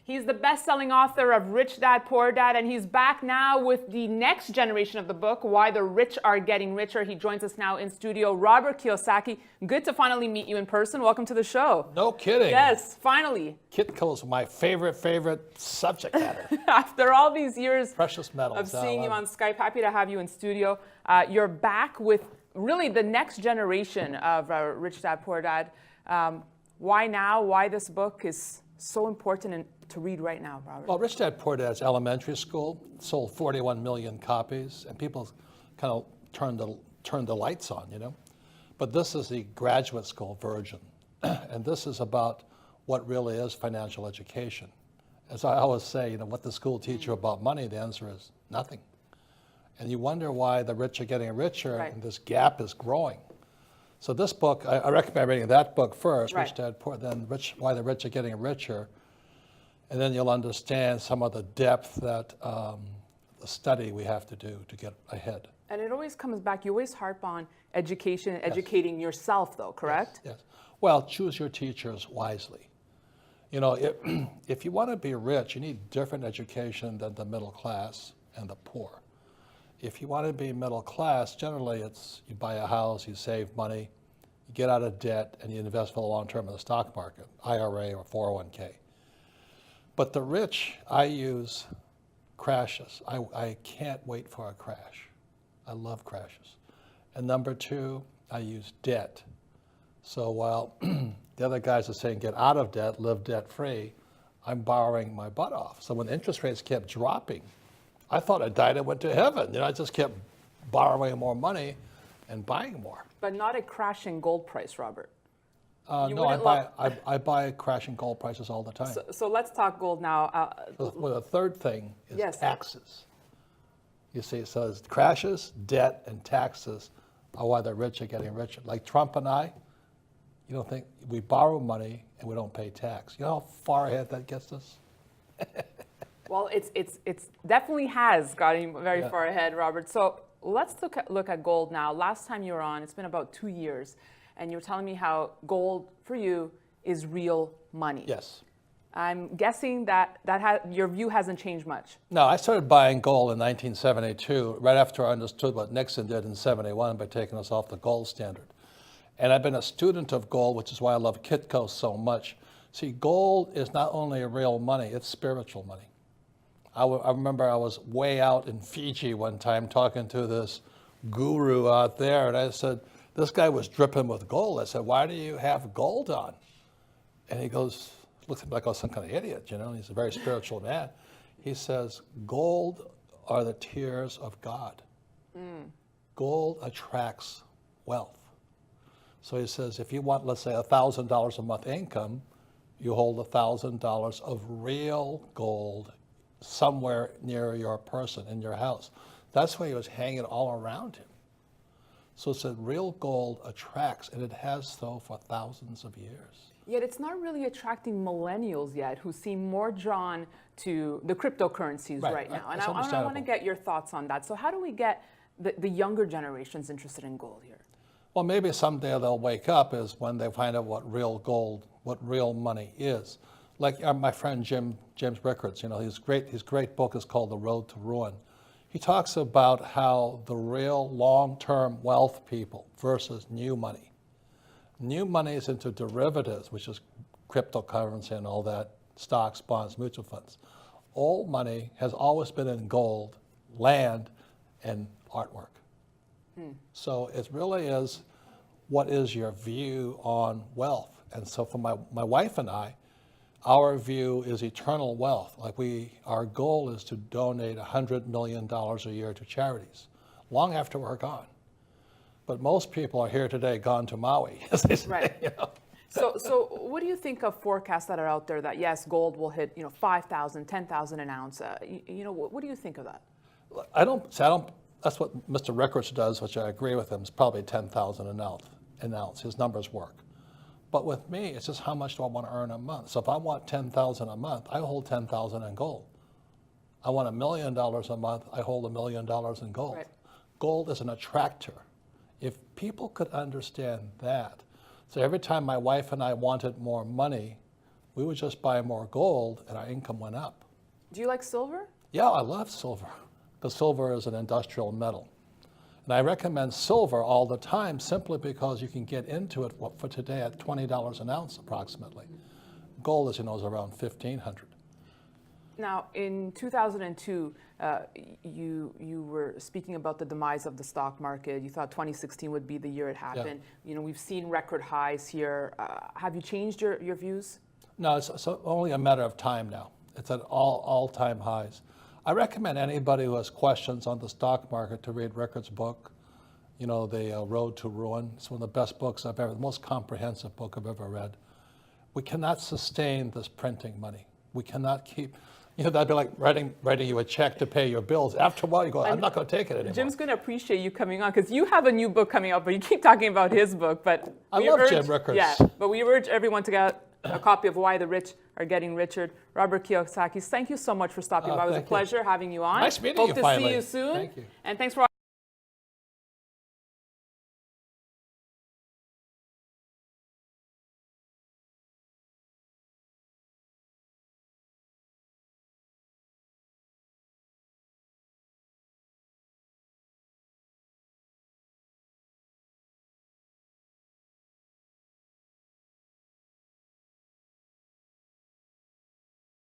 He's the best-selling author of Rich Dad, Poor Dad, and he's back now with the next generation of the book, Why the Rich Are Getting Richer. He joins us now in studio. Robert Kiyosaki, good to finally meet you in person. Welcome to the show. No kidding. Yes, finally. Kitco is my favorite subject matter. After all these years Precious metals. of seeing you on Skype, happy to have you in studio. You're back with really the next generation of Rich Dad, Poor Dad. Why now? Why this book is so important to read right now, Robert? Well, Rich Dad, Poor Dad's elementary school sold 41 million copies, and people kind of turned the lights on, you know. But this is the graduate school version, and this is about what really is financial education. As I always say, you know, what the school teach you about money, the answer is nothing. And you wonder why the rich are getting richer, Right. and this gap is growing. So this book, I recommend reading that book first, Right. Rich Dad, Poor, then Why the Rich Are Getting Richer, and then you'll understand some of the depth that the study we have to do to get ahead. And it always comes back, you always harp on education and educating yourself though, correct? Yes. Well, choose your teachers wisely. You know, if you want to be rich, you need different education than the middle class and the poor. If you want to be middle class, generally it's you buy a house, you save money, you get out of debt, and you invest for the long term in the stock market, IRA or 401k. But the rich, I use crashes. I can't wait for a crash. I love crashes. And number two, I use debt. So while the other guys are saying get out of debt, live debt free, I'm borrowing my butt off. So when interest rates kept dropping, I thought I died and went to heaven. You know, I just kept borrowing more money and buying more. But not a crashing gold price, Robert. No, I buy crashing gold prices all the time. So let's talk gold now. Well, the third thing is Yes. taxes. You see, so it's crashes, debt, and taxes are why the rich are getting richer. Like Trump and I, you don't think we borrow money and we don't pay tax. You know how far ahead that gets us? Well, it's definitely has gotten very far ahead, Robert. So let's look at gold now. Last time you were on, it's been about 2 years, and you were telling me how gold for you is real money. Yes. I'm guessing that your view hasn't changed much. No, I started buying gold in 1972, right after I understood what Nixon did in 71 by taking us off the gold standard. And I've been a student of gold, which is why I love Kitco so much. See, gold is not only real money, it's spiritual money. I remember I was way out in Fiji one time talking to this guru out there, and I said, this guy was dripping with gold. I said, why do you have gold on? And he goes, looks at me like I was some kind of idiot, you know, he's a very spiritual man. He says, gold are the tears of God. Gold attracts wealth. So he says, if you want, let's say, $1,000 a month income, you hold $1,000 of real gold somewhere near your person, in your house. That's why he was hanging all around him. So it said real gold attracts, and it has so for thousands of years. Yet it's not really attracting millennials yet, who seem more drawn to the cryptocurrencies right now. And I want to get your thoughts on that. So how do we get the younger generations interested in gold here? Well, maybe someday they'll wake up is when they find out what real gold, what real money is. Like my friend James Rickards, you know, his great book is called The Road to Ruin. He talks about how the real long-term wealth people versus new money. New money is into derivatives, which is cryptocurrency and all that, stocks, bonds, mutual funds. Old money has always been in gold, land, and artwork. So it really is, what is your view on wealth? And so for my wife and I, our view is eternal wealth. Like our goal is to donate $100 million a year to charities, long after we're gone. But most people are here today, gone to Maui, as they say. Right. You know? So what do you think of forecasts that are out there that yes, gold will hit 5,000, 10,000 an ounce? What do you think of that? I don't. That's what Mr. Rickards does, which I agree with him. It's probably 10,000 an ounce. His numbers work. But with me, it's just how much do I want to earn a month? So if I want 10,000 a month, I hold 10,000 in gold. I want $1 million a month, I hold $1 million in gold. Right. Gold is an attractor. If people could understand that, so every time my wife and I wanted more money, We would just buy more gold and our income went up. Do you like silver? Yeah, I love silver, because silver is an industrial metal. And I recommend silver all the time simply because you can get into it for today at $20 an ounce approximately. Gold, as you know, is around $1,500. Now, in 2002, you were speaking about the demise of the stock market. You thought 2016 would be the year it happened. Yeah. You know, we've seen record highs here. Have you changed your views? No, it's only a matter of time now. It's at all-time highs. I recommend anybody who has questions on the stock market to read Rickard's book, you know, The Road to Ruin. It's one of the best books I've ever, the most comprehensive book I've ever read. We cannot sustain this printing money. We cannot keep, you know, that'd be like writing you a check to pay your bills. After a while, you go, I'm not going to take it anymore. Jim's going to appreciate you coming on because you have a new book coming out, but you keep talking about his book. But I love Jim Rickards. Yeah, but we urge everyone to get a copy of Why the Rich Are Getting Richer. Robert Kiyosaki, thank you so much for stopping by. It was a pleasure having you on. Nice meeting Hope you to finally. see you soon. Thank you. And thanks for